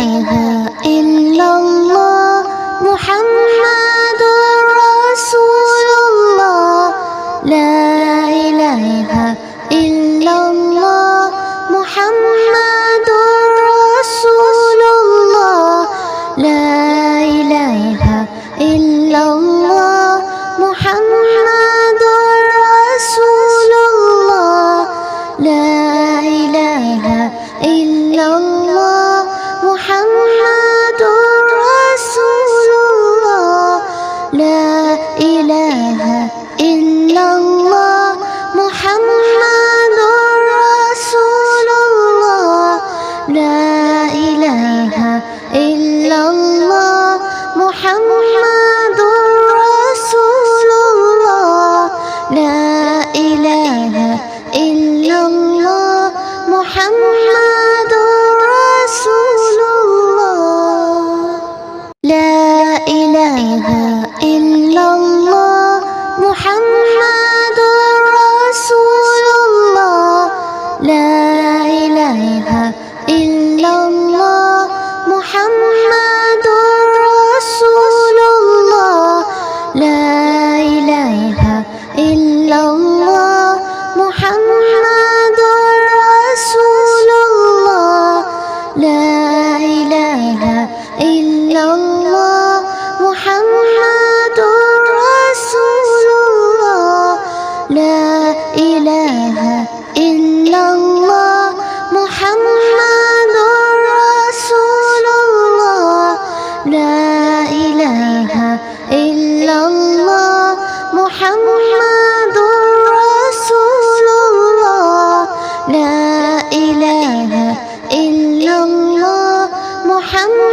ইলাহা ইল্লাল্লাহ মুহাম্মাদুর রাসূলুল্লাহ লা ইলাহা ইল্লাল্লাহ মুহাম্মাদুর রাসূলুল্লাহ লা ইলাহা ইল্লাল্লাহ মুহাম্মাদুর রাসূলুল্লাহ লা ইলাহা ইল্লাল্লাহ মুহাম্মাদুর রাসূলুল্লাহ লা ইলাহা ইল্লাল্লাহ মুহাম্মাদুর রাসূলুল্লাহ লা ইলাহা ইল্লাল্লাহ মুহাম্মাদুর রাসূলুল্লাহ লা ইলাহা ইল্লাল্লাহ মুহাম্মাদুর রাসূলুল্লাহ লা ইলাহা ইল্লাল্লাহ মুহাম্মাদুর রাসূলুল্লাহ লা ইলাহা ইল্লাল্লাহ মুহাম্মাদুর রাসূলুল্লাহ লা ইলাহা ইল্লাল্লাহ মুহাম্মাদুর রাসূলুল্লাহ লা ইলাহা ইল্লাল্লাহ মুহাম্মাদুর রাসূলুল্লাহ লা ইলাহা ইল্লাল্লাহ মুহাম্মাদুর রাসূলুল্লাহ লা ইলাহা ইল্লাল্লাহ মুহাম্মাদুর রাসূলুল্লাহ লা ইলাহা ইল্লাল্লাহ মুহাম্মাদুর